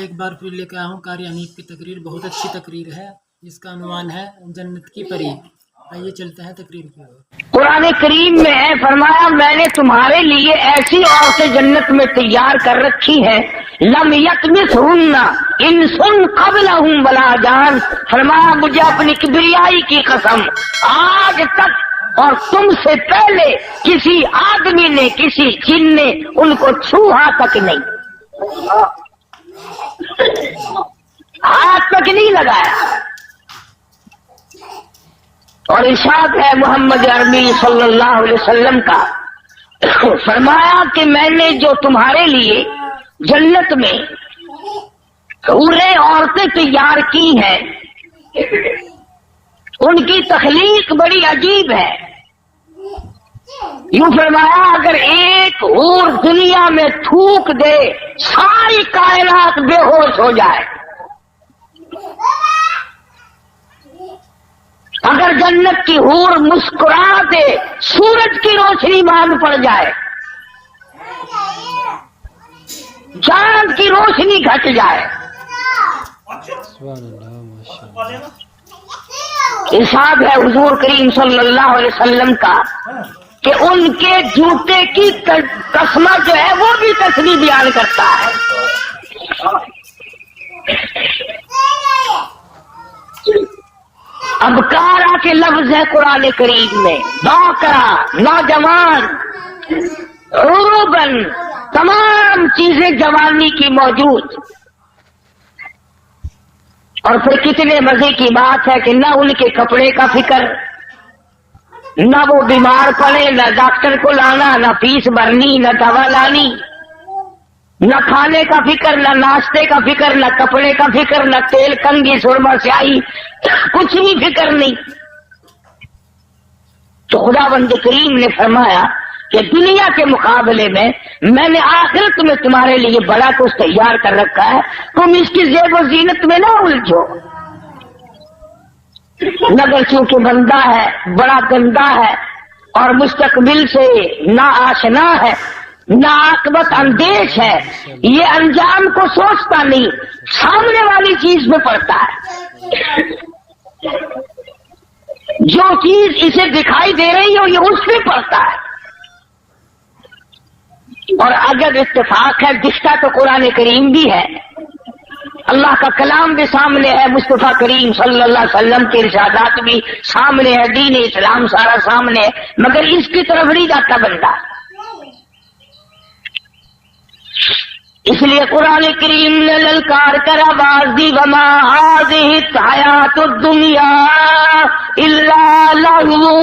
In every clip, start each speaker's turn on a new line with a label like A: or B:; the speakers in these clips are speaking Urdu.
A: ایک بار پھر لے کے آیا ہوں قاری حنیف کی تقریر، بہت اچھی تقریر ہے جس کا عنوان ہے جنت کی پری۔ آئیے چلتے ہیں تقریر کی اور۔
B: قرآن کریم میں ہے فرمایا میں نے تمہارے لیے ایسی عورتیں جنت میں تیار کر رکھی ہیں لم یطمثہن انس قبلہم ولا جان۔ فرمایا مجھے اپنی کبریائی کی قسم آج تک اور تم سے پہلے کسی آدمی نے کسی جن نے ان کو چھوہا تک نہیں، ہاتھ تک نہیں لگایا۔ اور ارشاد ہے محمد عربی صلی اللہ علیہ وسلم کا، فرمایا کہ میں نے جو تمہارے لیے جنت میں حوریں عورتیں تیار کی ہیں ان کی تخلیق بڑی عجیب ہے۔ یوں فرمایا اگر ایک حور دنیا میں تھوک دے ساری کائنات بے ہوش ہو جائے، اگر جنت کی حور مسکرا دے سورج کی روشنی باندھ پڑ جائے، چاند کی روشنی گھٹ جائے۔ ارشاد ہے حضور کریم صلی اللہ علیہ وسلم کا کہ ان کے جوتے کی قسمہ جو ہے وہ بھی تصریح بیان کرتا ہے۔ ابکارا کے لفظ ہے قرآن کریم میں، باکرا نوجوان، عروبن تمام چیزیں جوانی کی موجود۔ اور پھر کتنے مزے کی بات ہے کہ نہ ان کے کپڑے کا فکر، نہ وہ بیمار پڑے، نہ ڈاکٹر کو لانا، نہ فیس بھرنی، نہ دوا لانی، نہ کھانے کا فکر، نہ ناشتے کا فکر، نہ کپڑے کا فکر، نہ تیل کنگھی سرما سیاہی، کچھ بھی فکر نہیں۔ تو خداوند کریم نے فرمایا کہ دنیا کے مقابلے میں نے آخرت میں تمہارے لیے بڑا کچھ تیار کر رکھا ہے، تم اس کی زیب و زینت میں نہ الجھو۔ نگر چونکہ بندہ ہے، بڑا گندا ہے اور مستقبل سے نا آشنا ہے، نا عاقبت اندیش ہے، یہ انجام کو سوچتا نہیں، سامنے والی چیز میں پڑتا ہے۔ جو چیز اسے دکھائی دے رہی ہو یہ اس میں پڑتا ہے۔ اور اگر اتفاق ہے دکھتا تو قرآن کریم بھی ہے، اللہ کا کلام بھی سامنے ہے، مصطفیٰ کریم صلی اللہ علیہ وسلم کے ارشادات بھی سامنے ہے، دین اسلام سارا سامنے ہے، مگر اس کی طرف نہیں جاتا بندہ۔ اس لیے قرآن کریم نے للکار کر آواز دی وما هذه الحیات الدنیا الا لهو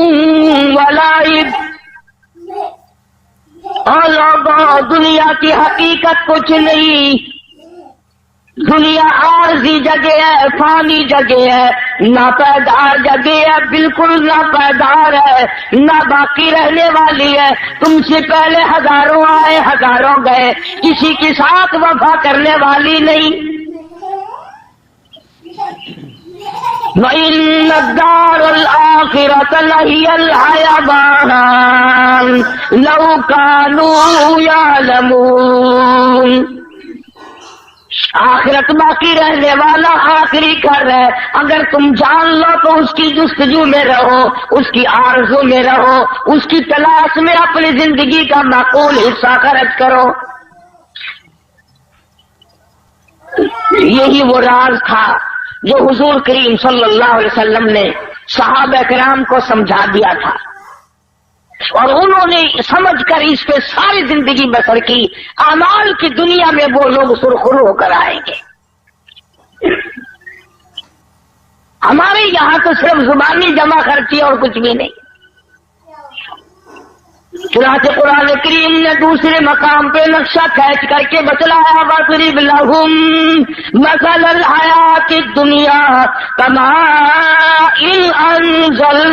B: ولعب۔ اور لوگوں دنیا کی حقیقت کچھ نہیں، دنیا عارضی جگہ ہے، فانی جگہ ہے، ناپائیدار جگہ ہے، بالکل ناپائیدار ہے، نہ باقی رہنے والی ہے۔ تم سے پہلے ہزاروں آئے ہزاروں گئے، کسی کے ساتھ وفا کرنے والی نہیں۔ وَإِنَّ الدَّارَ الْآخِرَةَ لَهِيَ الْحَيَوَانُ لَوْ كَانُوا يَعْلَمُونَ۔ آخرت باقی رہنے والا آخری گھر ہے، اگر تم جان لو تو اس کی جستجو میں رہو، اس کی آرزو میں رہو، اس کی تلاش میں اپنی زندگی کا معقول حصہ خرچ کرو۔ یہی وہ راز تھا جو حضور کریم صلی اللہ علیہ وسلم نے صحابہ کرام کو سمجھا دیا تھا، اور انہوں نے سمجھ کر اس پہ ساری زندگی بسر کی۔ اعمال کی دنیا میں وہ لوگ سرخرو ہو کر آئیں گے۔ ہمارے یہاں تو صرف زبانی جمع خرچی اور کچھ بھی نہیں۔ چنانچہ قرآن کریم نے دوسرے مقام پہ نقشہ کھینچ کر کے بتلایا وَاضْرِبْ لَهُم مَثَلَ الْحَيَاةِ الدُّنْيَا كَمَاءٍ أَنزَلْنَاهُ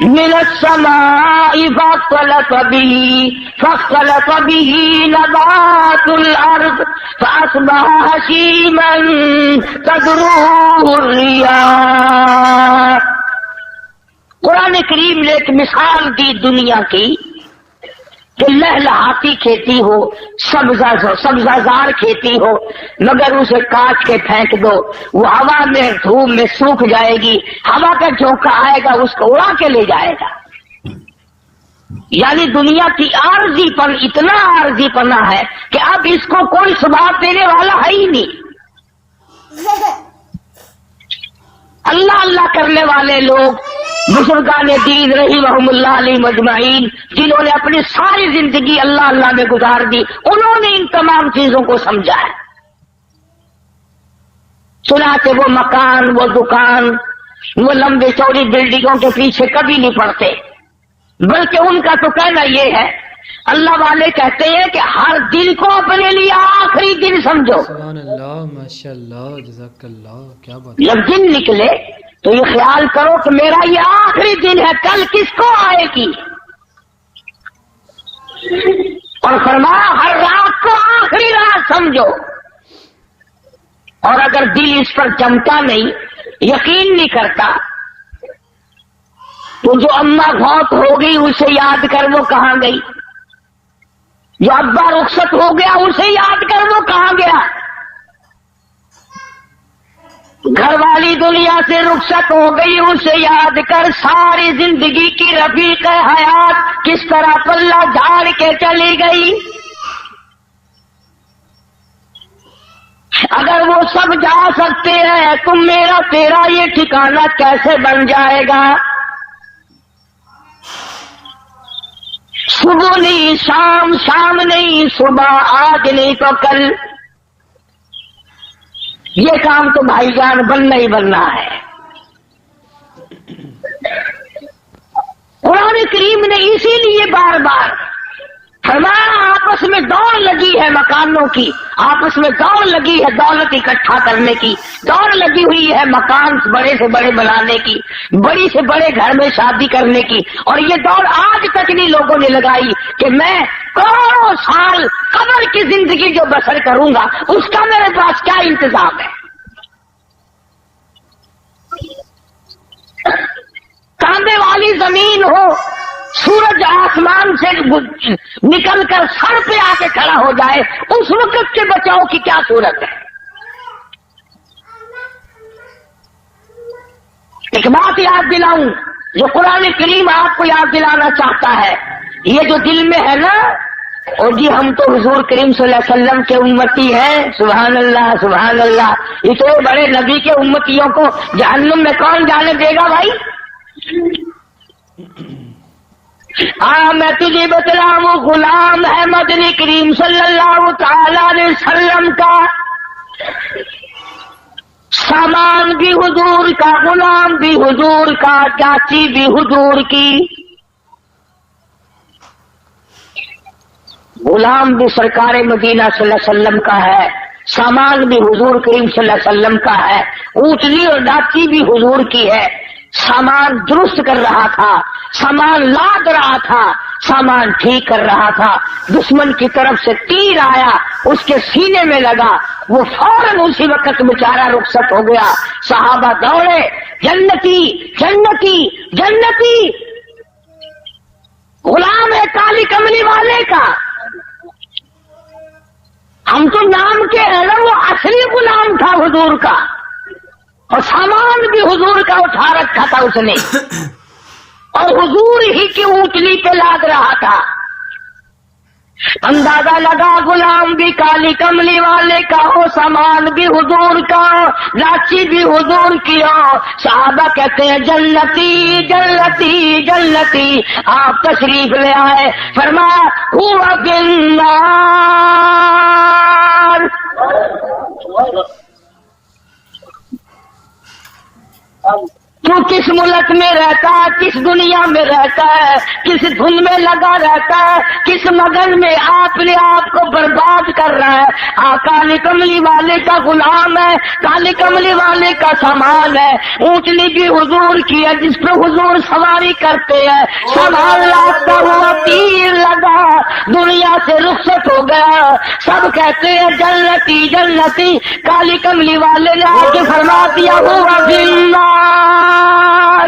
B: من السماء فاختلط به نبات الأرض فأصبح هشيما تذروه الرياح۔ قرآن کریم نے ایک مثال دی دنیا کی کہ لہلہاتی کھیتی ہو، سبزہ کھیتی ہو، مگر اسے کاٹ کے پھینک دو، وہ ہوا میں دھوپ میں سوکھ جائے گی، ہوا کا جھونکا آئے گا اس کو اڑا کے لے جائے گا۔ یعنی دنیا کی عارضی پن اتنا عارضی پنا ہے کہ اب اس کو کوئی ثبات دینے والا ہے ہی نہیں۔ اللہ اللہ کرنے والے لوگ، بزرگان دین رحمہم اللہ علیہ مجمعین، جنہوں نے اپنی ساری زندگی اللہ اللہ میں گزار دی، انہوں نے ان تمام چیزوں کو سمجھا ہے۔ چنانچہ وہ مکان، وہ دکان، وہ لمبے چوڑی بلڈنگوں کے پیچھے کبھی نہیں پڑتے، بلکہ ان کا تو کہنا یہ ہے، اللہ والے کہتے ہیں کہ ہر دن کو اپنے لیے آخری دن سمجھو۔
A: سبحان اللہ، ماشاء اللہ، جزاک اللہ، کیا بات۔
B: جب دن نکلے تو یہ خیال کرو کہ میرا یہ آخری دن ہے، کل کس کو آئے گی؟ اور فرمایا ہر رات کو آخری رات سمجھو۔ اور اگر دل اس پر جمتا نہیں، یقین نہیں کرتا، تو جو اماں فوت ہو گئی اسے یاد کر وہ کہاں گئی، جو ابا رخصت ہو گیا اسے یاد کر وہ کہاں گیا، گھر والی دنیا سے رخصت ہو گئی اسے یاد کر، ساری زندگی کی رفیق حیات کس طرح پلہ جھاڑ کے چلی گئی۔ اگر وہ سب جا سکتے ہیں تو میرا تیرا یہ ٹھکانہ کیسے بن جائے گا؟ صبح نہیں شام، شام نہیں صبح، آج نہیں تو کل، یہ کام تو بھائی جان بننا ہی بننا ہے۔ قرآن کریم نے اسی لیے بار بار فرمایا آپس میں دوڑ لگی ہے مکانوں کی، آپس میں دوڑ لگی ہے دولت اکٹھا کرنے کی، دوڑ لگی ہوئی ہے مکان بڑے سے بڑے بنانے کی، بڑی سے بڑے گھر میں شادی کرنے کی، اور یہ دوڑ آج تک نہیں لوگوں نے لگائی کہ میں کروڑوں سال قبر کی زندگی جو بسر کروں گا اس کا میرے پاس کیا انتظام ہے۔ کاندھے والی زمین ہو، سورج آسمان سے نکل کر سر پہ آ کے کھڑا ہو جائے، اس وقت کے بچاؤ کی کیا صورت ہے؟ ایک بات یاد دلاؤں جو قرآن کریم آپ کو یاد دلانا چاہتا ہے، یہ جو دل میں ہے نا، اور جی ہم تو حضور کریم صلی اللہ علیہ وسلم کے امتی ہیں، سبحان اللہ سبحان اللہ، اتنے بڑے نبی کے امتیوں کو جہنم میں کون جانے دے گا بھائی؟ میں تجھے بتلاؤں، غلام ہے مدنی کریم صلی اللہ تعالی علیہ وسلم کا، سامان بھی حضور کا، غلام بھی حضور کا، چاچی بھی حضور کی، غلام بھی سرکار مدینہ صلی اللہ علیہ وسلم کا ہے، سامان بھی حضور کریم صلی اللہ علیہ وسلم کا ہے، اونٹنی اور ڈاچی بھی حضور کی ہے۔ سامان درست کر رہا تھا، سامان لاد رہا تھا، سامان ٹھیک کر رہا تھا، دشمن کی طرف سے تیر آیا، اس کے سینے میں لگا، وہ فوراً اسی وقت بیچارہ رخصت ہو گیا۔ صحابہ دوڑے، جنتی جنتی جنتی، غلام ہے کالی کملی والے کا، ہم تو نام کے ہیں نا، وہ اصلی غلام تھا حضور کا، اور سامان بھی حضور کا اٹھا رکھا تھا اس نے، اور حضور ہی کی اونٹنی پہ لاد رہا تھا۔ اندازہ لگا غلام بھی کالی کملی والے کا ہو، سامان بھی حضور کا ہو، لاچی بھی حضور کی ہو۔ صحابہ کہتے ہیں جنتی جنتی جنتی، آپ تشریف لے آئے، فرمایا ہوا بالنار، تو کس ملک میں رہتا ہے، کس دنیا میں رہتا ہے، کس دھن میں لگا رہتا ہے، کس مگن میں اپنے آپ کو برباد کر رہا ہے۔ کالی کملی والے کا غلام ہے، کالی کملی والے کا سامان ہے، اونٹنی بھی حضور کی ہے جس پہ حضور سواری کرتے ہیں، سامان لاتا ہوا تیر لگا، دنیا سے رخصت ہو گیا۔ سب کہتے ہیں جنتی جنتی، کالی کملی والے نے آ کے فرما دیا ہوا بالنار۔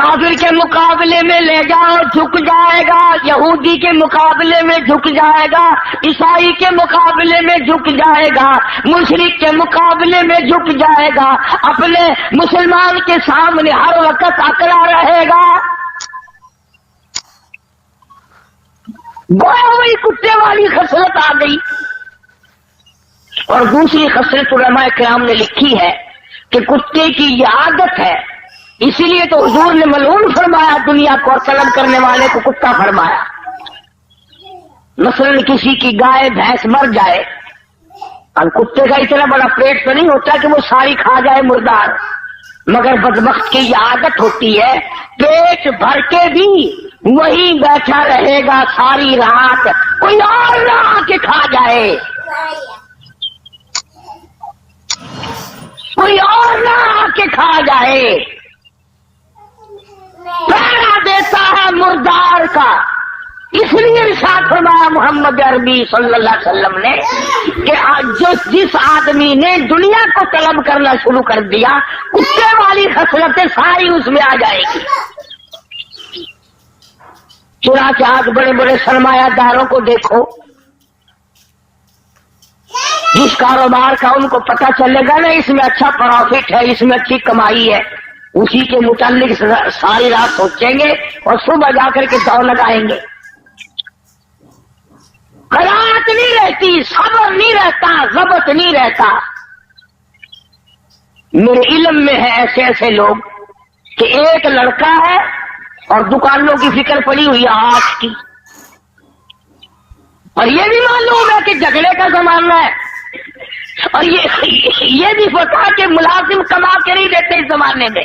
B: کافر کے مقابلے میں لے جاؤ جھک جائے گا، یہودی کے مقابلے میں جھک جائے گا، عیسائی کے مقابلے میں جھک جائے گا، مشرک کے مقابلے میں جھک جائے گا، اپنے مسلمان کے سامنے ہر وقت اکڑا رہے گا۔ گویا وہی کتے والی خصلت آ گئی۔ اور دوسری خصلت علماء کرام نے لکھی ہے کہ کتے کی یہ عادت ہے، اسی لیے تو حضور نے ملعون فرمایا دنیا کو، اور طلب کرنے والے کو کتا فرمایا۔ مثلاً کسی کی گائے بھینس مر جائے، اب کتے کا اتنا بڑا پیٹ تو نہیں ہوتا کہ وہ ساری کھا جائے مردار، مگر بدبخت کی یہ عادت ہوتی ہے پیٹ بھر کے بھی وہی بیٹھا رہے گا ساری رات، کوئی اور نہ آ کے کھا جائے، کوئی اور نہ آ کے کھا جائے، پہرا دیتا ہے مردار کا۔ اس لیے ارشاد فرمایا محمد عربی صلی اللہ علیہ وسلم نے کہ جس آدمی نے دنیا کو طلب کرنا شروع کر دیا، کتے والی خصلتیں ساری اس میں آ جائے گی۔ چنانچہ آج بڑے بڑے سرمایہ داروں کو دیکھو، جس کاروبار کا ان کو پتہ چلے گا نا اس میں اچھا پروفٹ ہے، اس میں اچھی کمائی ہے، اسی کے متعلق ساری رات سوچیں گے اور صبح جا کر کے دوڑ لگائیں گے۔ قناعت نہیں رہتی، صبر نہیں رہتا، ضبط نہیں رہتا۔ میرے علم میں ہے ایسے ایسے لوگ کہ ایک لڑکا ہے اور دکانوں کی فکر پڑی ہوئی ہے آج کی، اور یہ بھی معلوم ہے کہ جھگڑے کا زمانہ ہے، اور یہ بھی پتا کہ ملازم کما کے نہیں دیتے اس زمانے میں،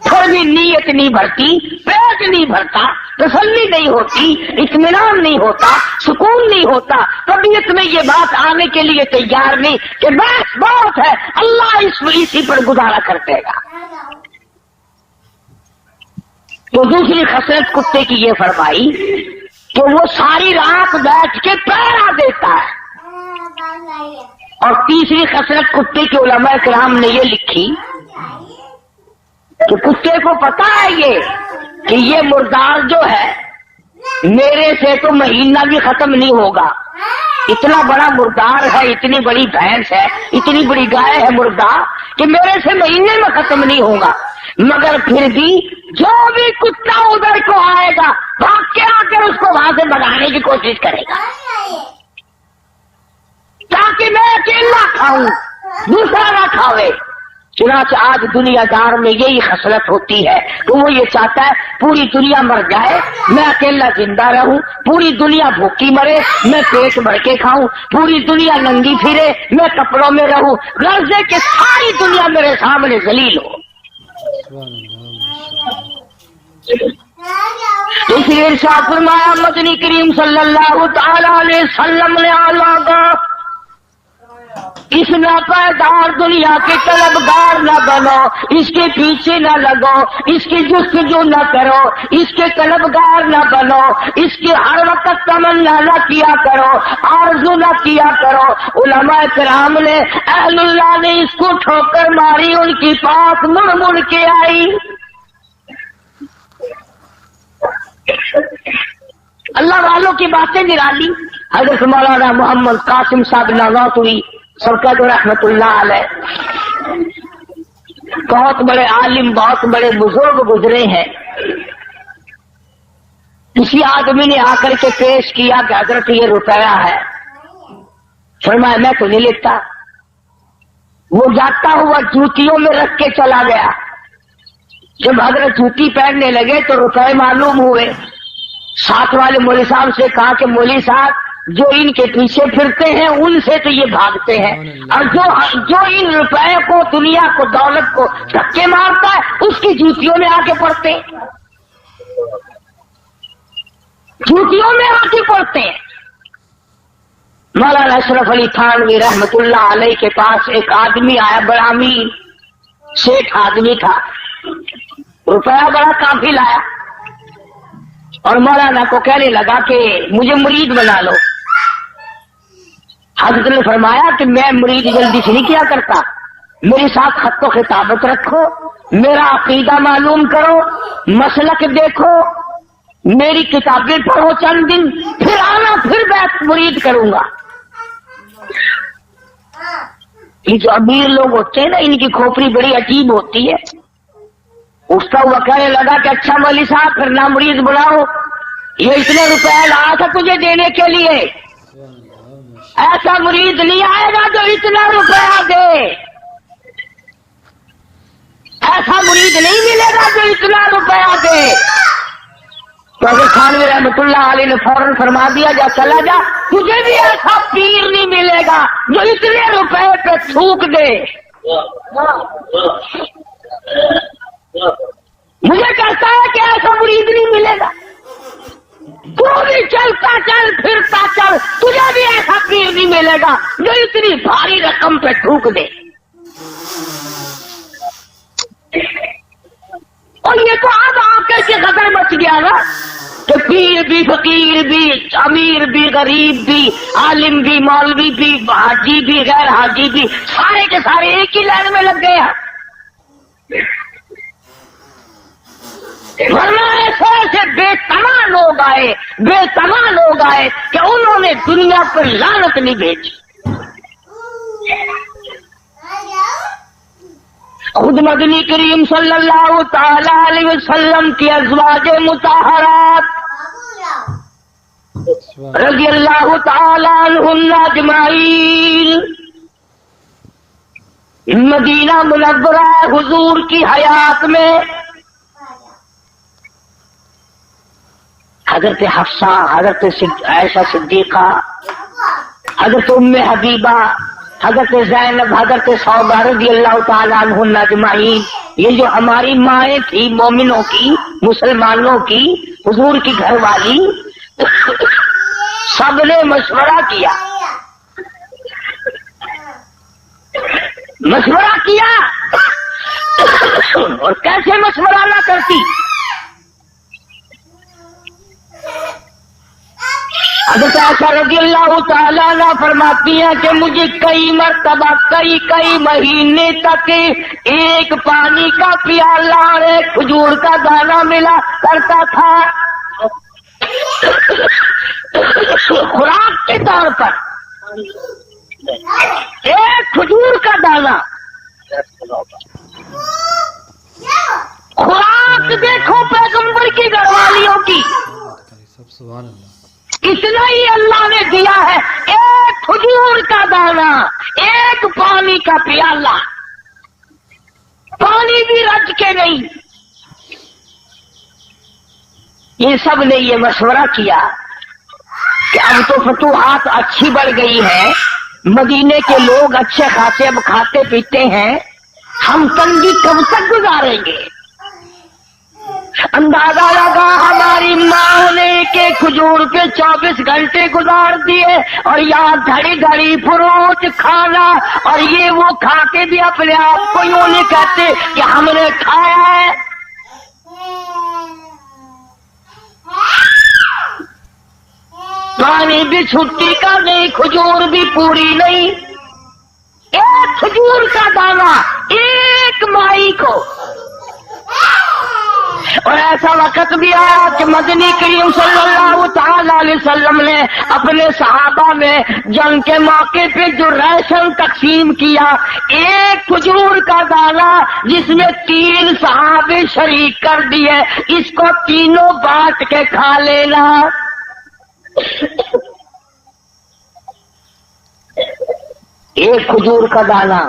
B: پھر بھی نیت نہیں بھرتی، پیٹ نہیں بھرتا، تسلی نہیں ہوتی، اطمینان نہیں ہوتا، سکون نہیں ہوتا، طبیعت میں یہ بات آنے کے لیے تیار نہیں کہ بس بہت ہے، اللہ اسی پر گزارا کرتے گا۔ تو دوسری خصلت کتے کی یہ فرمائی کہ وہ ساری رات بیٹھ کے پہرا دیتا ہے۔ اور تیسری خصلت کتے کے علماء کرام نے یہ لکھی کہ کتے کو پتا ہے کہ یہ مردار جو ہے میرے سے تو مہینہ بھی ختم نہیں ہوگا، اتنا بڑا مردار ہے، اتنی بڑی بھینس ہے، اتنی بڑی گائے ہے مردار کہ میرے سے مہینے میں ختم نہیں ہوگا، مگر پھر بھی جو بھی کتا ادھر کو آئے گا بھاگ کے آ کر اس کو وہاں سے بھگانے کی کوشش کرے گا تاکہ میں اکیلا کھاؤں، دوسرا نہ کھاوے۔ چنانچہ آج دنیا دار میں یہی خصلت ہوتی ہے کہ وہ یہ چاہتا ہے پوری دنیا مر جائے میں اکیلا زندہ رہوں، پوری دنیا بھوکی مرے میں پیٹ بھر کے کھاؤں، پوری دنیا ننگی پھرے میں کپڑوں میں رہوں، غرض ہے کہ ساری دنیا میرے سامنے ذلیل ہو۔ اس لیے ارشاد فرمایا مدنی کریم صلی اللہ تعالی علیہ وسلم نے آگاہ اس ناپائیدار دنیا کے طلبگار نہ بنو، اس کے پیچھے نہ لگو، اس کی جستجو نہ کرو، اس کے طلبگار نہ بنو، اس کی ہر وقت تمنا نہ کیا کرو، آرزو نہ کیا کرو۔ علماء کرام نے اہل اللہ نے اس کو ٹھوکر ماری، ان کی پاس مڑ مڑ کے آئی۔ اللہ والوں کی باتیں نرالی۔ حضرت مولانا محمد قاسم صاحب نانوتوی سرکت رحمت اللہ علیہ بہت بڑے عالم، بہت بڑے بزرگ گزرے ہیں۔ کسی آدمی نے آ کر کے پیش کیا کہ حضرت یہ روپیہ ہے، فرمایا میں تو نہیں لیتا۔ وہ جاتا ہوا جوتیوں میں رکھ کے چلا گیا، جب حضرت جوتی پہننے لگے تو روپے معلوم ہوئے۔ ساتھ والے مولوی صاحب سے کہا کہ مولوی صاحب جو ان کے پیچھے پھرتے ہیں ان سے تو یہ بھاگتے ہیں، اور جو ان روپے کو، دنیا کو، دولت کو دھکے مارتا ہے اس کی جوتیوں میں آ کے پڑتے ہیں، جوتیوں میں آ کے پڑتے ہیں۔ مولانا اشرف علی تھانوی رحمت اللہ علیہ کے پاس ایک آدمی آیا، بڑا امیر شیخ آدمی تھا، روپیہ بڑا کافی لایا، اور مولانا کو کہنے لگا کہ مجھے مرید بنا لو۔ حضرت نے فرمایا کہ میں مرید جلدی سے نہیں کیا کرتا، میرے ساتھ خط و خطابت رکھو، میرا عقیدہ معلوم کرو، مسلک دیکھو، میری کتابیں پڑھو چند دن، پھر آنا، پھر بیعت مرید کروں گا۔ یہ جو امیر لوگ ہوتے ہیں نا، ان کی کھوپڑی بڑی عجیب ہوتی ہے۔ اٹھتا ہوا کہنے لگا کہ اچھا مولوی صاحب پھر نہ مرید بلاؤ، یہ اتنے روپے لایا تھا تجھے دینے کے لیے، ایسا مرید نہیں آئے گا جو اتنا روپیہ دے، ایسا مرید نہیں ملے گا جو اتنا روپیہ دے۔ تو اگر خانوی رحمت اللہ علیہ نے فوراً فرما دیا جا چلا جا، تجھے بھی ایسا پیر نہیں ملے گا جو اتنے روپے پہ تھوک دے۔ مجھے کہتا ہے کہ ایسا مرید نہیں ملے گا، تو بھی چلتا چل، پھرتا چل، تجھے بھی ایسا پیر نہیں ملے گا جو اتنی بھاری رقم پہ تھوک دے۔ اور یہ تو اب آ کر کے غدر مچ گیا نا کہ پیر بھی، فقیر بھی، امیر بھی، غریب بھی، عالم بھی، مولوی بھی، حاجی بھی، غیر حاجی بھی، سارے کے سارے ایک ہی لائن میں لگ گئے ہیں۔ ورنہ ایسے ایسے بے تمام لوگ آئے، بے تمام لوگ آئے کہ انہوں نے دنیا پر لعنت نہیں بھیجی۔ خود مدنی کریم صلی اللہ تعالی علیہ وسلم کی ازواج مطہرات رضی اللہ تعالی عنہن اجمعین مدینہ منورہ حضور کی حیات میں حضرت حفصہ، حضرت عائشہ صدیقہ، حضرت ام حبیبہ، حضرت زینب، حضرت سودا رضی اللہ تعالیٰ عنہن اجمعین، یہ جو ہماری مائیں تھی مومنوں کی، مسلمانوں کی، حضور کی گھر والی، سب نے مشورہ کیا، مشورہ کیا، اور کیسے مشورہ نہ کرتی؟ حضرت عائشہ رضی اللہ تعالیٰ عنہ فرماتی ہیں کہ مجھے کئی مرتبہ کئی مہینے تک ایک پانی کا پیالہ اور ایک کھجور کا دانہ ملا کرتا تھا خوراک کے طور پر، ایک کھجور کا دانہ، خوراک دیکھو پیغمبر کی گھر والیوں کی،
C: سبحان اللہ،
B: اتنا ہی اللہ نے دیا ہے، ایک کھجور کا دانہ، ایک پانی کا پیالہ، پانی بھی رج کے نہیں۔ یہ سب نے یہ مشورہ کیا کہ اب تو فتوحات اچھی بڑھ گئی ہے، مدینے کے لوگ اچھے خاصے اب کھاتے پیتے ہیں، ہم تنگی کب تک گزاریں گے؟ اندازہ لگا ہماری ماں نے کہ کھجور پہ 24 گھنٹے گزار دیے، اور یہاں گھڑی گھڑی فروٹ کھانا، اور یہ وہ کھا کے بھی اپنے آپ کو یوں نہیں کہتے کہ ہم نے کھایا ہے۔ پانی بھی چھٹی کا نہیں، کھجور بھی پوری نہیں، ایک کھجور کا دانہ ایک مائی کو۔ اور ایسا وقت بھی آیا کہ مدنی کریم صلی اللہ تعالی علیہ وسلم نے اپنے صحابہ میں جنگ کے موقع پہ جو راشن تقسیم کیا، ایک کھجور کا دانہ جس میں 3 صحابے شریک کر دیے، اس کو تینوں بانٹ کے کھا لینا۔ ایک کھجور کا دانہ،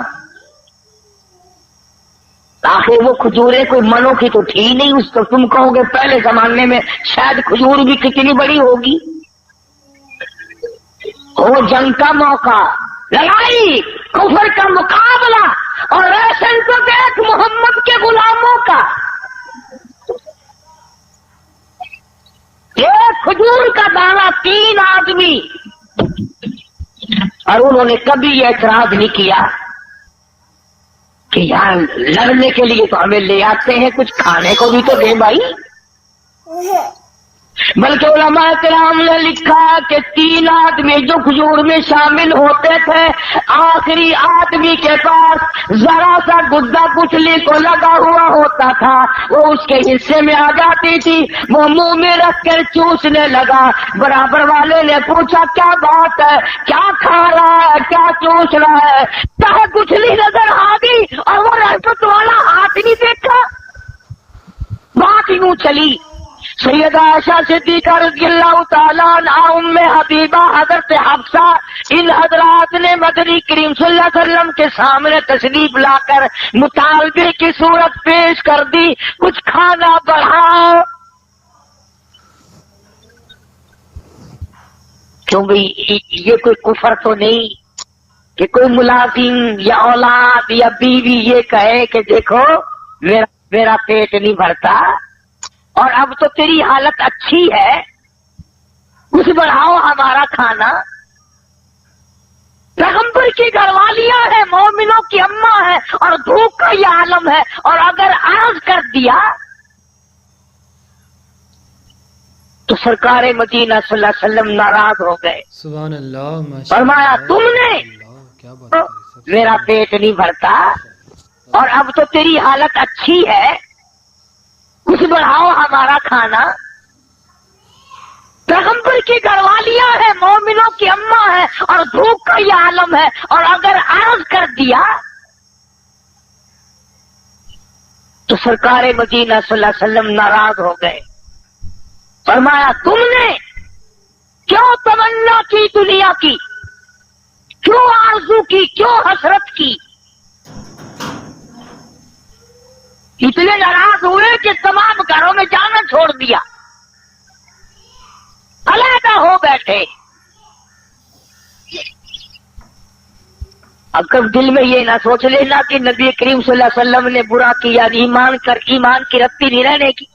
B: آخر وہ کھجوریں کوئی منوں کی تو تھی نہیں، اس کو تم کہو گے پہلے زمانے میں شاید کھجور بھی کتنی بڑی ہوگی۔ وہ جنگ کا موقع، لڑائی، کفر کا مقابلہ، اور راشن تو دیکھ محمد کے غلاموں کا، ایک کھجور کا دانہ 3 آدمی، اور انہوں نے کبھی یہ اعتراض نہیں کیا کہ یار لڑنے کے لیے تو ہمیں لے آتے ہیں، کچھ کھانے کو بھی تو دے بھائی۔ بلکہ علماء کرام نے لکھا کہ 3 آدمی جو کھجور میں شامل ہوتے تھے، آخری آدمی کے پاس ذرا سا گدا کچلی کو لگا ہوا ہوتا تھا، وہ اس کے حصے میں آ جاتی تھی، وہ منہ میں رکھ کر چوسنے لگا۔ برابر والے نے پوچھا کیا بات ہے، کیا کھا رہا ہے، کیا چوس رہا ہے؟ کہا کچلی نظر آ گئی اور وہ رحمت والا ہاتھ نہیں دیکھا۔ بات یوں چلی، سیدہ عائشہ صدیقہ رضی اللہ تعالیٰ عنہا، ام حبیبہ، حضرت حفصہ، ان حضرات نے مدنی کریم صلی اللہ علیہ وسلم کے سامنے تشریف لا کر مطالبے کی صورت پیش کر دی، کچھ کھانا بڑھاؤ۔ کیوں بھئی یہ کوئی کفر تو نہیں کہ کوئی ملازم یا اولاد یا بیوی یہ کہے کہ دیکھو میرا پیٹ نہیں بھرتا اور اب تو تیری حالت اچھی ہے، کچھ بڑھاؤ ہمارا کھانا۔ پیغمبر کی گھر والیاں ہیں، مومنوں کی اماں ہے اور بھوک کا یہ عالم ہے، اور اگر عرض کر دیا تو سرکار مدینہ صلی اللہ علیہ وسلم ناراض ہو گئے۔
C: سبحان اللہ، ماشاء
B: فرمایا
C: اللہ،
B: تم نے
C: اللہ، کیا بات کری،
B: میرا پیٹ نہیں بھرتا اور اب تو تیری حالت اچھی ہے، کچھ بڑھاؤ ہمارا کھانا۔ پیغمبر کی گھر والیاں ہیں، مومنوں کی اماں ہے اور بھوک کا یہ عالم ہے، اور اگر عرض کر دیا تو سرکار مدینہ صلی اللہ علیہ وسلم ناراض ہو گئے۔ فرمایا تم نے کیوں تمنا کی دنیا کی، کیوں آرزو کی، کیوں حسرت کی؟ اتنے ناراض ہوئے کہ تمام گھروں میں جانا چھوڑ دیا، علیحدہ ہو بیٹھے۔ اب کب دل میں یہ نہ سوچ لینا کہ نبی کریم صلی اللہ علیہ وسلم نے برا کیا، ایمان کی رتی نہیں رہنے کی۔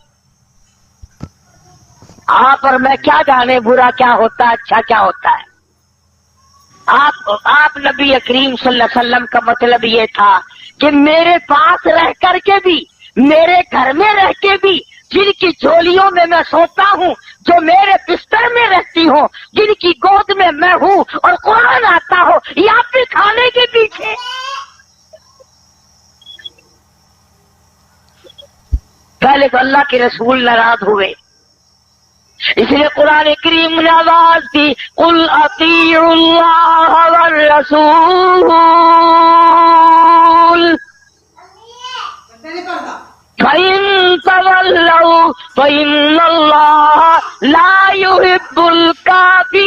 B: آپ اور میں کیا جانے برا کیا ہوتا ہے، اچھا کیا ہوتا ہے۔ آپ نبی کریم صلی اللہ علیہ وسلم کا مطلب یہ تھا کہ میرے پاس رہ کر کے بھی، میرے گھر میں رہ کے بھی، جن کی جھولیوں میں میں سوتا ہوں، جو میرے بستر میں رہتی ہوں، جن کی گود میں میں ہوں اور قرآن آتا ہو، یا پھر کھانے کے پیچھے۔ پہلے تو اللہ کے رسول ناراض ہوئے، اس لیے قرآن کریم نے آواز دی، قل اطیعوا اللہ والرسول فَإِن تَوَلَّوْا فَإِنَّ اللَّهَ لَا يُحِبُّ الْكَافِرِينَ۔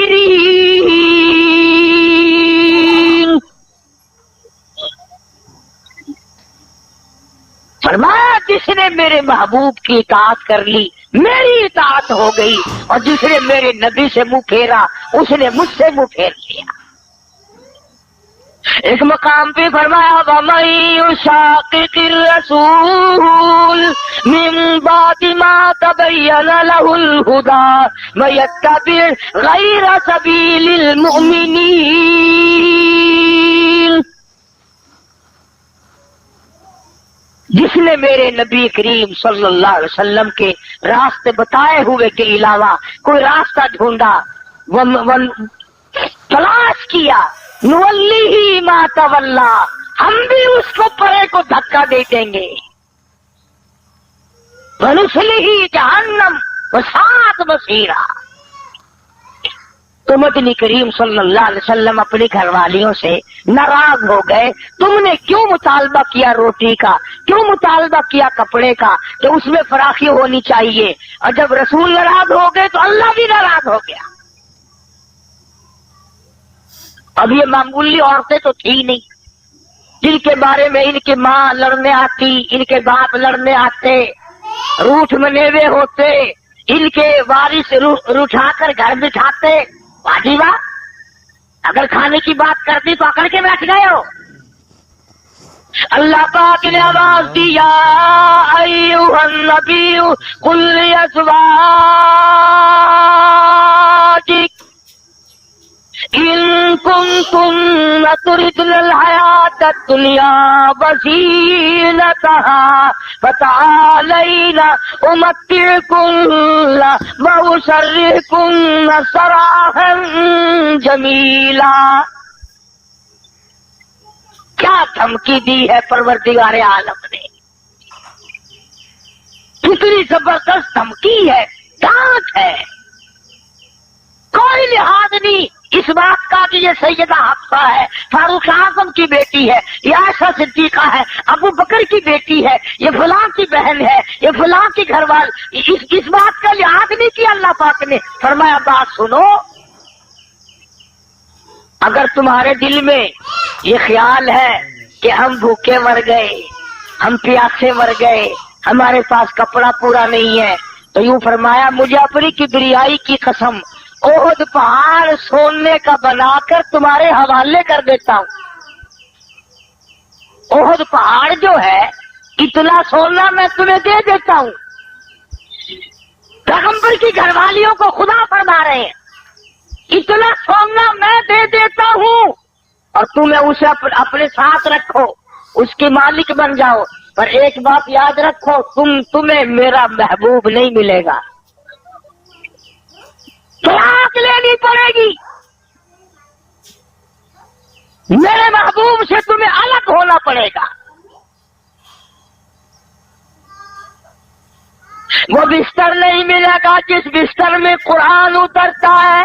B: فرمایا جس نے میرے محبوب کی اطاعت کر لی میری اطاعت ہو گئی، اور جس نے میرے نبی سے منہ پھیرا اس نے مجھ سے منہ پھیر لیا۔ ایک مقام پہ فرمایا وَمَن يُشَاقِقِ الرَّسُولَ مِن بَعْدِ مَا تَبَيَّنَ لَهُ الْهُدَى وَيَتَّبِعْ غَيْرَ سَبِيلِ الْمُؤْمِنِينَ۔ جس نے میرے نبی کریم صلی اللہ علیہ وسلم کے راستے بتائے ہوئے کے علاوہ کوئی راستہ ڈھونڈا، تلاش کیا، نولیہ ما تولا، ہم بھی اس کو پرے کو دھکا دے دیں گے، ونصلہ جہنم وساءت مصیرا۔ تو مدنی کریم صلی اللہ علیہ وسلم اپنی گھر والیوں سے ناراض ہو گئے، تم نے کیوں مطالبہ کیا روٹی کا، کیوں مطالبہ کیا کپڑے کا، کہ اس میں فراخی ہونی چاہیے، اور جب رسول ناراض ہو گئے تو اللہ بھی ناراض ہو گیا۔ اب یہ معمولی عورتیں تو تھی نہیں جن کے بارے میں ان کی ماں لڑنے آتی، ان کے باپ لڑنے آتے، روٹھ منیوے ہوتے، ان کے وارث روٹھا کر گھر بٹھاتے۔ واجبہ اگر کھانے کی بات کرتی تو اکڑ کے بیٹھ گئے ہو۔ اللہ پاک نے آواز دیا ایھا النبی قل لازواجک، ان کنتم تردن الحیات الدنیا وزینتها فتعالین امتعکن واسرحکن سراحا جمیلا. کیا دھمکی دی ہے پروردگار عالم نے، کتنی زبردست دھمکی ہے، ڈانٹ ہے. کوئی لحاظ نہیں اس بات کا کہ یہ سیدہ حفصہ ہے، فاروق اعظم کی بیٹی ہے، یہ عائشہ صدیقہ ہے، ابو بکر کی بیٹی ہے، یہ فلاں کی بہن ہے، یہ فلاں کی گھر والی. اس بات کا لحاظ نہیں کیا اللہ پاک نے. فرمایا بات سنو، اگر تمہارے دل میں یہ خیال ہے کہ ہم بھوکے مر گئے، ہم پیاسے مر گئے، ہمارے پاس کپڑا پورا نہیں ہے، تو یوں فرمایا مجھے اپنی کبریائی کی قسم احد پہاڑ سونے کا بنا کر تمہارے حوالے کر دیتا ہوں. احد پہاڑ جو ہے اتنا سونا میں تمہیں دے دیتا ہوں. پیغمبر کی گھر والیوں کو خدا فرما رہے ہیں اتنا سونا میں دے دیتا ہوں اور تمہیں اسے اپنے ساتھ رکھو، اس کے مالک بن جاؤ. پر ایک بات یاد رکھو، تمہیں میرا محبوب نہیں ملے گا، طلاق لینی پڑے گی، میرے محبوب سے تمہیں الگ ہونا پڑے گا. وہ بستر نہیں ملے گا جس بستر میں قرآن اترتا ہے،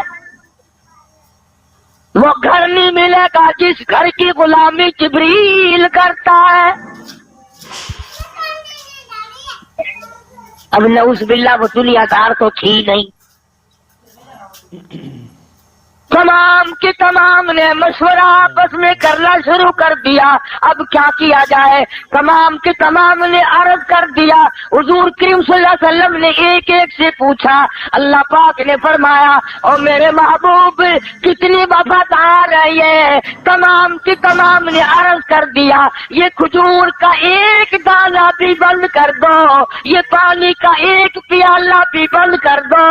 B: وہ گھر نہیں ملے گا جس گھر کی غلامی جبریل کرتا ہے. اب نعوذ باللہ وہ دنیا دار تو تھی نہیں. تمام کے تمام نے مشورہ آپس میں کرنا شروع کر دیا. اب کیا کیا جائے؟ تمام کے تمام نے عرض کر دیا. حضور کریم صلی اللہ علیہ وسلم نے ایک ایک سے پوچھا. اللہ پاک نے فرمایا اور میرے محبوب کتنی وفادار ہے یہ. تمام کے تمام نے عرض کر دیا یہ کھجور کا ایک دانہ بھی بند کر دو، یہ پانی کا ایک پیالہ بھی بند کر دو،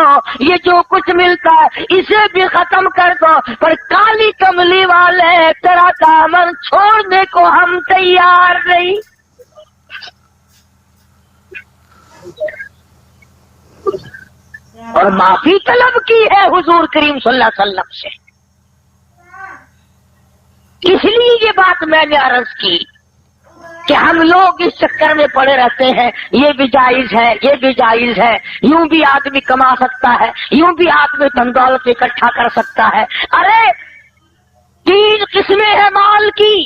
B: یہ جو کچھ ملتا ہے اسے بھی ختم کر دو، پر کالی کملی والے تیرا دامن چھوڑنے کو ہم تیار نہیں. اور معافی طلب کی ہے حضور کریم صلی اللہ علیہ وسلم سے. اس لیے یہ بات میں نے عرض کی کہ ہم لوگ اس چکر میں پڑے رہتے ہیں یہ بھی جائز ہے، یہ بھی جائز ہے، یوں بھی آدمی کما سکتا ہے، یوں بھی آدمی دھن دولت اکٹھا کر سکتا ہے. ارے 3 قسمیں ہیں مال کی.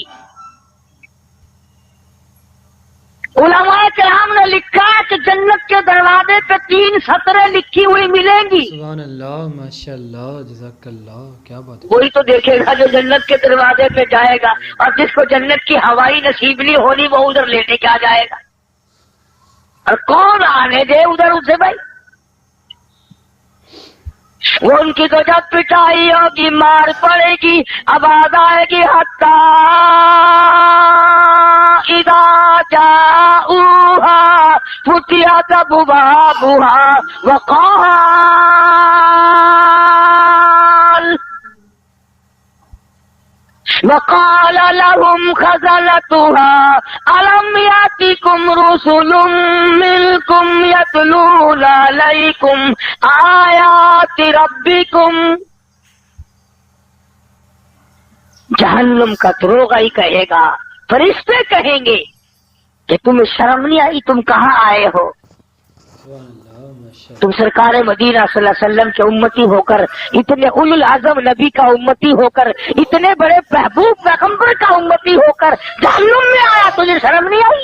B: علماء کرام نے لکھا کہ جنت کے دروازے پہ 3 سطریں لکھی ہوئی ملیں گی.
C: سبحان اللہ، ماشاء اللہ، جزاک اللہ. کیا بات ہے.
B: وہی تو دیکھے گا جو جنت کے دروازے پہ جائے گا، اور جس کو جنت کی ہوائی نصیب نہیں ہونی وہ ادھر لینے کیا جائے گا. اور کون آنے دے ادھر اسے بھائی. وہ ان کی تو جب پٹائی ہوگی مار پڑے گی، آواز آئے گی حتی اذا جاؤہا فتحت ابوابہا وقال لهم خزنتها ألم يأتكم رسل منكم يتلون عليكم آيات ربكم. جہنم کا دروغہ ہی کہے گا، فرشتے کہیں گے کہ تمہیں شرم نہیں آئی، تم کہاں آئے ہو؟ تم سرکار مدینہ صلی اللہ علیہ وسلم کے امتی ہو کر، اتنے اولو العزم نبی کا امتی ہو کر، اتنے بڑے محبوب پیغمبر کا امتی ہو کر جہنم میں آیا، تجھے شرم نہیں آئی؟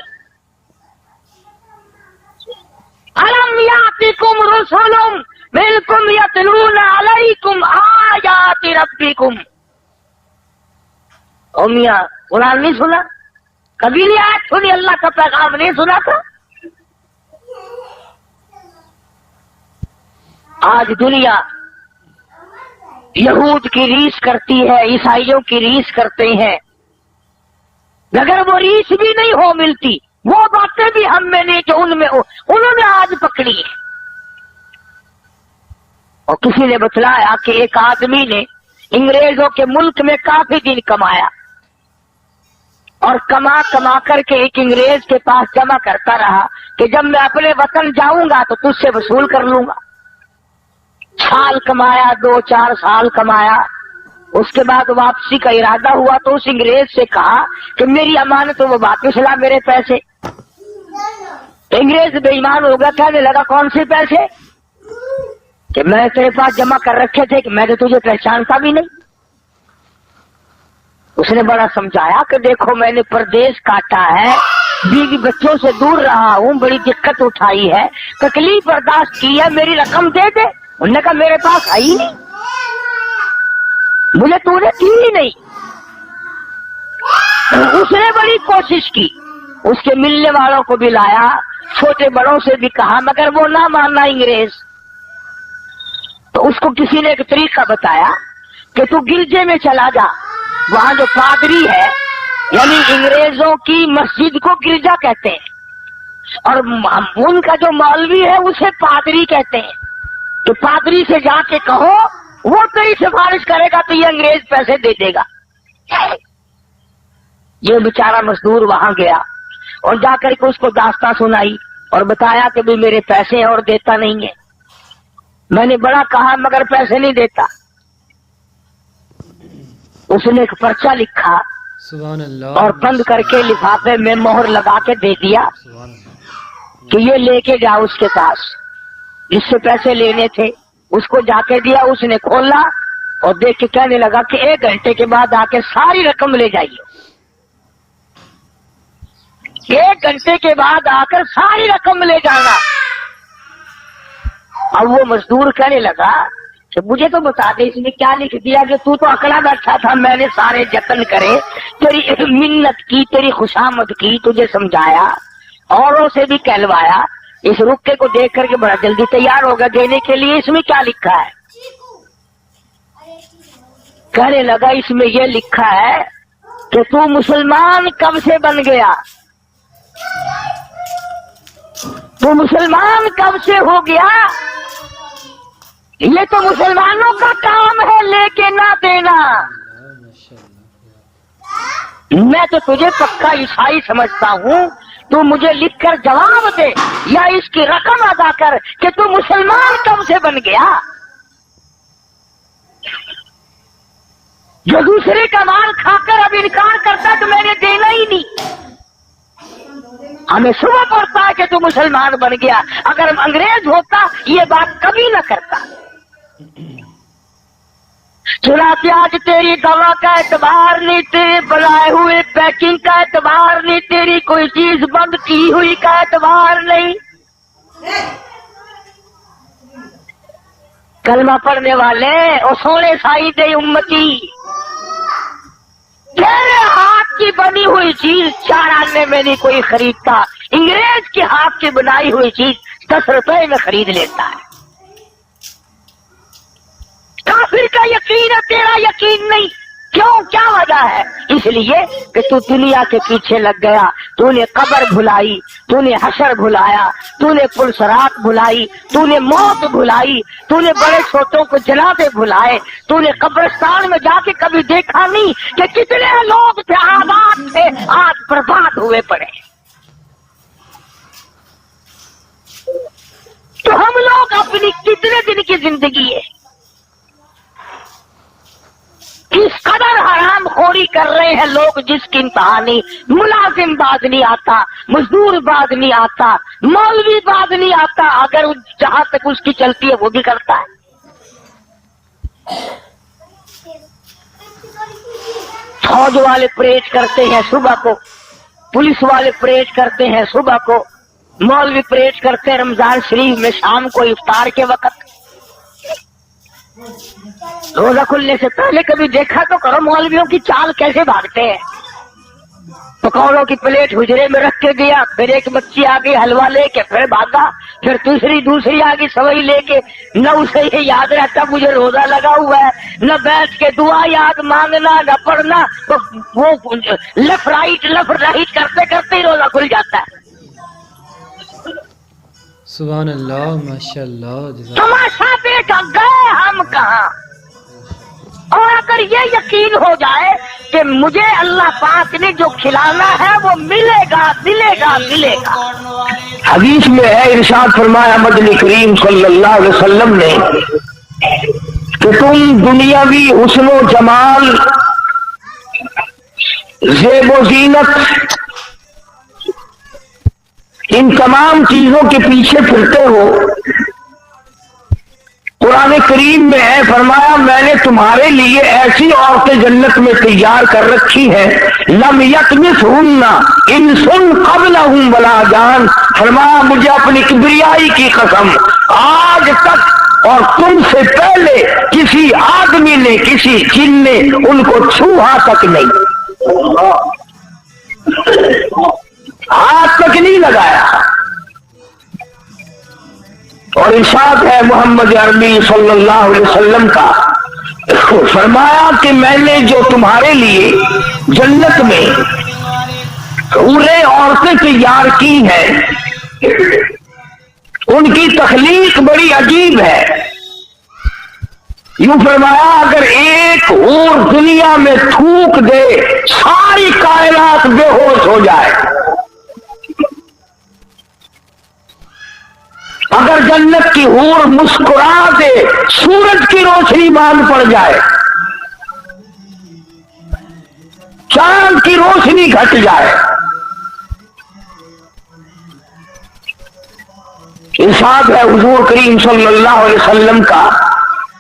B: الم یاتکم رسل منکم یتلون علیکم آیات ربکم. او میاں قرآن نہیں سنا؟ کبھی نہیں آیت سنی؟ اللہ کا پیغام نہیں سنا تھا؟ آج دنیا یہود کی ریس کرتی ہے، عیسائیوں کی ریس کرتے ہیں. اگر وہ ریس بھی نہیں ہو ملتی، وہ باتیں بھی ہم میں نہیں جو ان میں ہو، انہوں نے آج پکڑی ہے. اور کسی نے بتلایا کہ ایک آدمی نے انگریزوں کے ملک میں کافی دن کمایا اور کما کما کر کے ایک انگریز کے پاس جمع کرتا رہا کہ جب میں اپنے وطن جاؤں گا تو تجھ سے وصول کر لوں گا. سال کمایا, 2-4 سال کمایا. اس کے بعد واپسی کا ارادہ ہوا تو اس انگریز سے کہا کہ میری امانت وہ واپس لا میرے پیسے. انگریز بے ایمان ہو گیا, کہنے لگا کون سے پیسے کہ میں تیرے پاس جمع کر رکھے تھے کہ میں تو تجھے پہچانتا بھی نہیں. اس نے بڑا سمجھایا کہ دیکھو میں نے پردیس کاٹا ہے, بیوی بچوں سے دور رہا ہوں, بڑی دقت اٹھائی ہے, تکلیف برداشت کی ہے, میری رقم دے دے. انہوں نے کہا میرے پاس ہے ہی نہیں, مجھے تو نے دی ہی نہیں. اس نے بڑی کوشش کی, اس کے ملنے والوں کو بھی لایا, چھوٹے بڑوں سے بھی کہا, مگر وہ نہ ماننا انگریز. تو اس کو کسی نے ایک طریقہ بتایا کہ تو گرجے میں چلا جا, وہاں جو پادری ہے, یعنی انگریزوں کی مسجد کو گرجا کہتے ہیں, اور ان کا جو مولوی ہے اسے پادری کہتے ہیں. تو پادری سے جا کے کہو, وہ تیری سفارش کرے گا تو یہ انگریز پیسے دے دے گا. یہ بیچارہ مزدور وہاں گیا اور جا کر کے اس کو داستان سنائی اور بتایا کہ بھی میرے پیسے ہیں اور دیتا نہیں ہے, میں نے بڑا کہا مگر پیسے نہیں دیتا. اس نے ایک پرچہ لکھا
C: سبحان اللہ
B: اور بند کر کے لفافے میں مہر لگا کے دے دیا کہ یہ لے کے جا اس کے پاس جس سے پیسے لینے تھے. اس کو جا کے دیا, اس نے کھولا اور دیکھ کے کہنے لگا کہ 1 گھنٹے کے بعد آ کے ساری رقم لے جائیے. 1 گھنٹے کے بعد آ کر ساری رقم لے جانا. اب وہ مزدور کہنے لگا کہ مجھے تو بتا دے اس نے کیا لکھ دیا کہ تو اکڑا بیٹھا تھا, میں نے سارے جتن کرے, تیری منت کی, تیری خوشامد کی, تجھے سمجھایا, اوروں سے بھی کہلوایا, اس رکے کو دیکھ کر کے بڑا جلدی تیار ہوگا دینے کے لیے, اس میں کیا لکھا ہے؟ کہنے لگا اس میں یہ لکھا ہے کہ تو مسلمان کب سے بن گیا, تو مسلمان کب سے ہو گیا, یہ تو مسلمانوں کا کام ہے لے کے نہ دینا. میں تو تجھے پکا عیسائی سمجھتا ہوں, تو مجھے لکھ کر جواب دے یا اس کی رقم ادا کر کہ تو مسلمان کب سے بن گیا. جو دوسرے کا مال کھا کر اب انکار کرتا تو میں نے دینا ہی نہیں. ہمیں صبح پڑتا ہے کہ تو مسلمان بن گیا, اگر انگریز ہوتا یہ بات کبھی نہ کرتا. چنانچہ آج تیری دوا کا اعتبار نہیں, تیرے بنائے ہوئے پیکنگ کا اعتبار نہیں, تیری کوئی چیز بند کی ہوئی کا اعتبار نہیں. کلمہ پڑھنے والے اور سونے سائی دے امتی, تیرے ہاتھ کی بنی ہوئی چیز 4 آنے میں نہیں کوئی خریدتا, انگریز کے ہاتھ کی بنائی ہوئی چیز 10 روپے میں خرید لیتا ہے. کافر کا یقین ہے, تیرا یقین نہیں. کیوں, کیا وجہ ہے؟ اس لیے کہ تو دنیا کے پیچھے لگ گیا, تو نے قبر بھلائی, تو نے حشر بھلایا, تو نے پلسرات بھلائی, تو نے موت بھلائی, تو نے بڑے چھوٹوں کو جنازے بھلائے, تو نے قبرستان میں جا کے کبھی دیکھا نہیں کہ کتنے لوگ تھے آباد تھے آج برباد ہوئے پڑے. تو ہم لوگ اپنی کتنے دن کی زندگی ہے کس قدر حرام خوری کر رہے ہیں لوگ, جس کی انتہا نہیں. ملازم بعد نہیں آتا, مزدور بعد نہیں آتا, مولوی بعد نہیں آتا, اگر جہاں تک اس کی چلتی ہے وہ بھی کرتا ہے. فوج والے پریڈ کرتے ہیں صبح کو, پولیس والے پریڈ کرتے ہیں صبح کو, مولوی پریڈ کرتے ہیں رمضان شریف میں شام کو افطار کے وقت. روزہ کھلنے سے پہلے کبھی دیکھا تو کرو مولویوں کی چال کیسے بھاگتے ہیں. پکوڑوں کی پلیٹ حجرے میں رکھ کے گیا, پھر ایک بچی آ گئی حلوہ لے کے, پھر بھاگا, پھر دوسری آ گئی سوئی لے کے. نہ اسے یہ یاد رہتا مجھے روزہ لگا ہوا ہے, نہ بیٹھ کے دعا یاد مانگنا, نہ پڑھنا, تو وہ لیفٹ رائٹ کرتے کرتے ہی روزہ کھل جاتا ہے.
C: سبحان اللہ, ماشاء اللہ.
B: تماشا دیکھ گئے ہم کہاں, اور اگر یہ یقین ہو جائے کہ مجھے اللہ پاک نے جو کھلانا ہے وہ ملے گا ملے گا ملے گا. حدیث میں ہے، ارشاد فرمایا مدنی کریم صلی اللہ علیہ وسلم نے کہ تم دنیاوی حسن و جمال، زیب و زینت، ان تمام چیزوں کے پیچھے پھرتے ہو. قرآن کریم میں ہے، فرمایا میں نے تمہارے لیے ایسی عورتیں جنت میں تیار کر رکھی ہیں، لم یطمثہن انس قبلہم ولا جان. فرمایا مجھے اپنی کبریائی کی قسم، آج تک اور تم سے پہلے کسی آدمی نے، کسی جن نے ان کو چھوا تک نہیں، ہاتھ تک نہیں لگایا. اور ارشاد ہے محمد عربی صلی اللہ علیہ وسلم کا، فرمایا کہ میں نے جو تمہارے لیے جنت میں حوریں عورتیں تیار کی ہیں، ان کی تخلیق بڑی عجیب ہے. یوں فرمایا اگر ایک حور دنیا میں تھوک دے ساری کائنات بے ہوش ہو جائے. اگر جنت کی حور مسکرا دے سورج کی روشنی باندھ پڑ جائے، چاند کی روشنی گھٹ جائے. ارشاد ہے حضور کریم صلی اللہ علیہ وسلم کا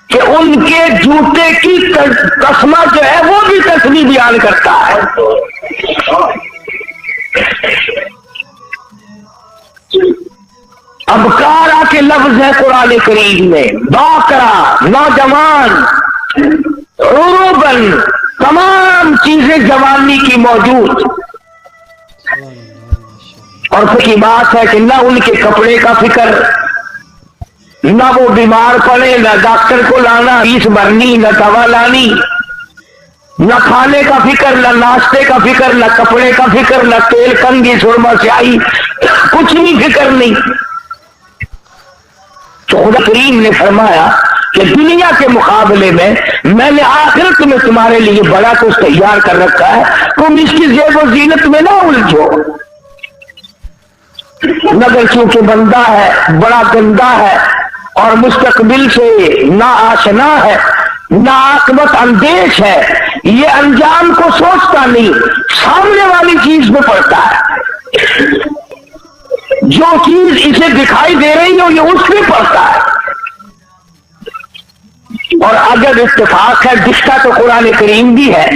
B: کہ ان کے جوتے کی تسمہ جو ہے وہ بھی تسبیح بیان کرتا ہے. ابکارا کے لفظ ہے قرآن کریم میں، باکرا نوجوان، عروبن تمام چیزیں جوانی کی موجود. اور پھر کی بات ہے کہ نہ ان کے کپڑے کا فکر، نہ وہ بیمار پڑے، نہ ڈاکٹر کو لانا، فیس بھرنی، نہ دوا لانی، نہ کھانے کا فکر، نہ ناشتے کا فکر، نہ کپڑے کا فکر، نہ تیل کنگھی سرما سیاہی، کچھ بھی فکر نہیں. تو خدا کریم نے فرمایا کہ دنیا کے مقابلے میں نے آخرت میں تمہارے لیے بڑا کچھ تیار کر رکھا ہے، تم اس کی زیب و زینت میں نہ الجھو. مگر چونکہ بندہ ہے بڑا گندا ہے اور مستقبل سے نہ آشنا ہے، نہ عاقبت اندیش ہے، یہ انجام کو سوچتا نہیں، سامنے والی چیز میں پڑتا ہے. جو چیز اسے دکھائی دے رہی ہو یہ اس میں پڑتا ہے. اور اگر اتفاق ہے، دکھتا تو قرآن کریم بھی ہے،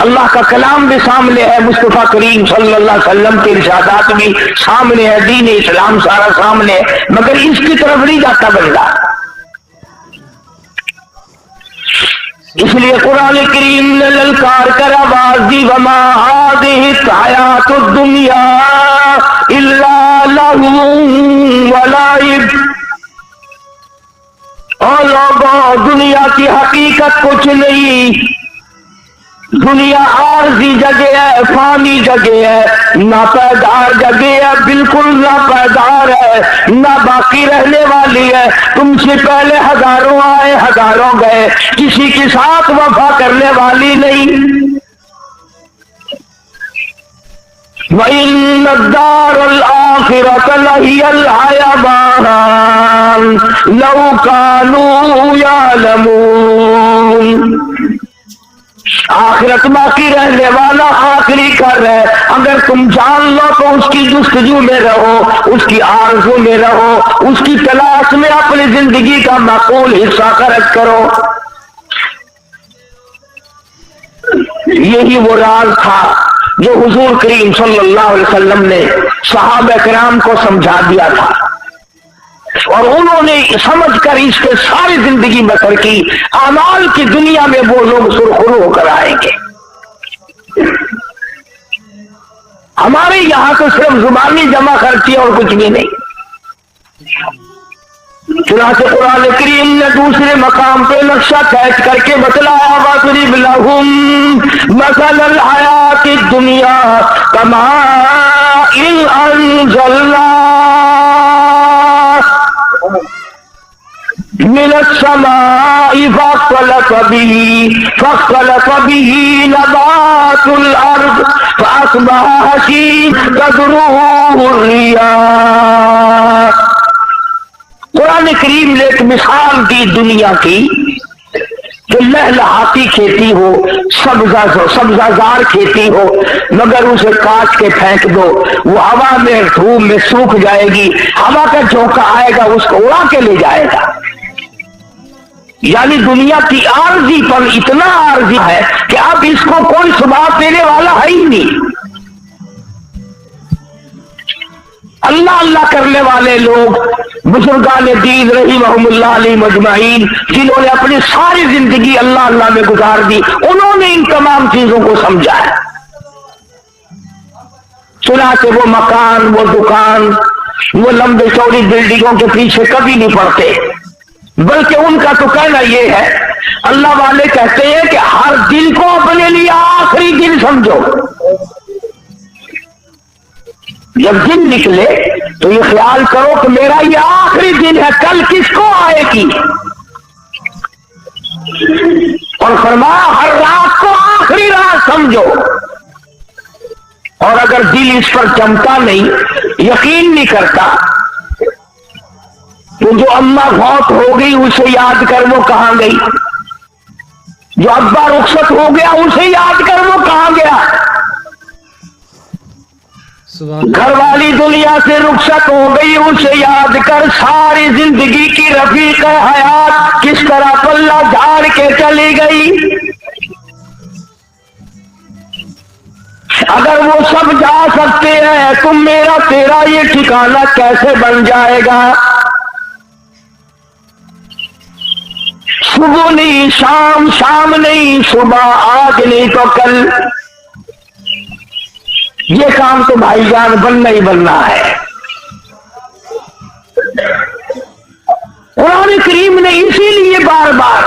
B: اللہ کا کلام بھی سامنے ہے، مصطفیٰ کریم صلی اللہ علیہ وسلم کے ارشادات بھی سامنے ہے، دین اسلام سارا سامنے ہے، مگر اس کی طرف نہیں جاتا بندہ. اس لیے قرآن کریم نے للکار کر آواز دی، وما هذه الحیات الدنیا الا لہو ولعب. اور لوگوں دنیا کی حقیقت کچھ نہیں، دنیا عارضی جگہ ہے، فانی جگہ ہے، ناپائیدار جگہ ہے، بالکل ناپائیدار ہے، نہ باقی رہنے والی ہے. تم سے پہلے ہزاروں آئے ہزاروں گئے، کسی کے ساتھ وفا کرنے والی نہیں. وَإِنَّ الدَّارَ الْآخِرَةَ لَهِيَ الْحَيَوَانُ لَوْ كَانُوا يَعْلَمُونَ. آخرت باقی رہنے والا آخری کر ہے، اگر تم جان لو تو اس کی جستجو میں رہو، اس کی آرزو میں رہو، اس کی تلاش میں اپنی زندگی کا معقول حصہ خرچ کرو. یہی وہ راز تھا جو حضور کریم صلی اللہ علیہ وسلم نے صحابہ کرام کو سمجھا دیا تھا، اور انہوں نے سمجھ کر اس پہ ساری زندگی بسر کی. اعمال کی دنیا میں وہ لوگ سرخرو ہو کر آئیں گے. ہمارے یہاں تو صرف زبانی جمع خرچی اور کچھ بھی نہیں. چنانچہ قرآن کریم نے دوسرے مقام پہ نقشہ کھینچ کر کے بتلایا، وَاضْرِبْ لَهُم مَثَلَ الْحَيَاةِ الدُّنْيَا كَمَاءٍ أَنزَلْنَاهُ من السماء فاختلط به نبات الارض فاصبح حصيدا تذروه الرياح. قرآن کریم نے ایک مثال دی دنیا کی کہ لہلہاتی کھیتی ہو، سبزہ زار کھیتی ہو، مگر اسے کاٹ کے پھینک دو، وہ ہوا میں دھوپ میں سوکھ جائے گی، ہوا کا جھونکا آئے گا اس کو اڑا کے لے جائے گا. یعنی دنیا کی عارضی پر اتنا عارضی ہے کہ اب اس کو کوئی ثبات دینے والا ہے ہی نہیں. اللہ اللہ کرنے والے لوگ بزرگان دین رحمہم اللہ علیہ مجمعین، جنہوں نے اپنی ساری زندگی اللہ اللہ میں گزار دی، انہوں نے ان تمام چیزوں کو سمجھا ہے. چنانچہ وہ مکان، وہ دکان، وہ لمبے چوڑی بلڈنگوں کے پیچھے کبھی نہیں پڑتے، بلکہ ان کا تو کہنا یہ ہے، اللہ والے کہتے ہیں کہ ہر دن کو اپنے لیے آخری دن سمجھو. جب دن نکلے تو یہ خیال کرو کہ میرا یہ آخری دن ہے، کل کس کو آئے گی. اور فرمایا ہر رات کو آخری رات سمجھو. اور اگر دل اس پر جمتا نہیں، یقین نہیں کرتا، تو جو اماں فوت ہو گئی اسے یاد کر وہ کہاں گئی، جو ابا رخصت ہو گیا اسے یاد کر وہ کہاں گیا، گھر والی دنیا سے رخصت ہو گئی اسے یاد کر، ساری زندگی کی رفیق حیات کس طرح پلہ جھاڑ کے چلی گئی. اگر وہ سب جا سکتے ہیں تو میرا تیرا یہ ٹھکانہ کیسے بن جائے گا. صبح نہیں شام، شام نہیں صبح، آج نہیں تو کل. یہ کام تو بھائی جان بننا ہی بننا ہے. قرآن کریم نے اسی لیے بار بار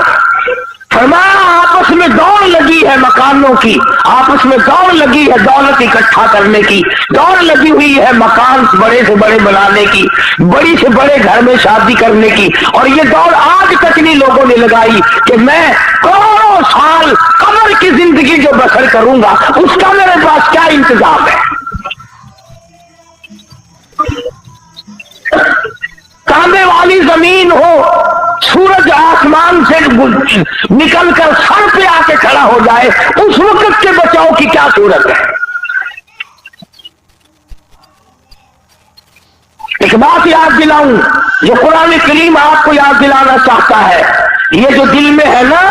B: فرمایا آپس میں دوڑ لگی ہے مکانوں کی، آپس میں دوڑ لگی ہے دولت اکٹھا کرنے کی، دوڑ لگی ہوئی ہے مکان بڑے سے بڑے بنانے کی، بڑی سے بڑے گھر میں شادی کرنے کی. اور یہ دوڑ آج تک نہیں لوگوں نے لگائی کہ میں کروڑوں سال قبر کی زندگی جو بسر کروں گا اس کا میرے پاس کیا انتظام ہے. تانبے والی زمین ہو، سورج آسمان سے نکل کر سر پہ آ کے کھڑا ہو جائے، اس وقت کے بچاؤ کی کیا صورت ہے. ایک بات یاد دلاؤں جو قرآن کریم آپ کو یاد دلانا چاہتا ہے، یہ جو دل میں ہے نا،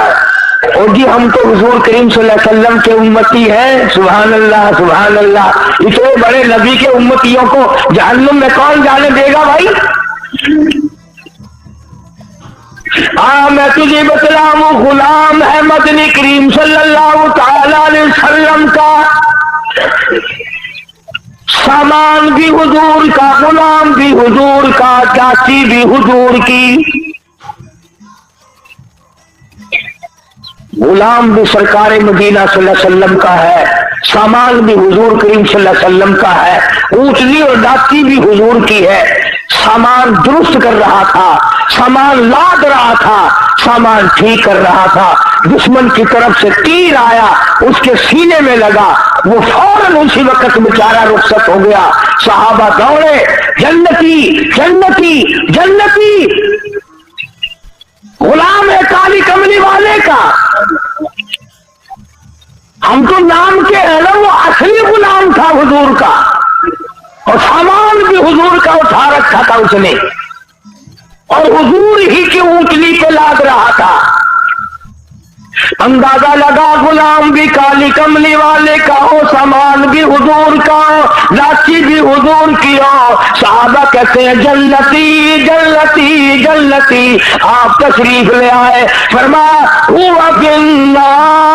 B: اور جی ہم تو حضور کریم صلی اللہ علیہ وسلم کے امتی ہیں، سبحان اللہ سبحان اللہ، اتنے بڑے نبی کے امتیوں کو جہنم میں کون جانے دے گا بھائی. میں تجھے بتلاؤں، غلام ہے مدنی کریم صلی اللہ تعالی علیہ وسلم کا، سامان بھی حضور کا، غلام بھی حضور کا، چاچی بھی حضور کی. غلام بھی سرکار مدینہ صلی اللہ علیہ وسلم کا ہے، سامان بھی حضور کریم صلی اللہ علیہ وسلم کا ہے، اونٹنی اور ڈاکی بھی حضور کی ہے. سامان درست کر رہا تھا، سامان لاد رہا تھا، سامان ٹھیک کر رہا تھا، دشمن کی طرف سے تیر آیا، اس کے سینے میں لگا، وہ فوراً اسی وقت بیچارہ رخصت ہو گیا. صحابہ دوڑے، جنتی جنتی جنتی، غلام ہے کالی کملی والے کا. ہم تو نام کے ہیں نا، وہ اصلی غلام تھا حضور کا، اور سامان بھی حضور کا اٹھا رکھا تھا اس نے، اور حضور ہی کی اونٹنی پہ لاد رہا تھا. اندازہ لگا غلام بھی کالی کملی والے کا ہو، سامان بھی حضور کا ہو، لاچی بھی حضور کی ہو. صحابہ کہتے ہیں جنتی جنتی جنتی. آپ تشریف لے آئے، فرمایا ہوا فی النار.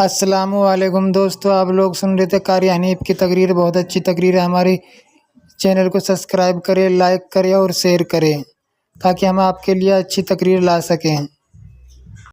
A: السلام علیکم دوستو، آپ لوگ سن رہے تھے قاری حنیف کی تقریر، بہت اچھی تقریر ہے۔ ہماری چینل کو سبسکرائب کریں، لائک کریں اور شیئر کریں تاکہ ہم آپ کے لیے اچھی تقریر لا سکیں۔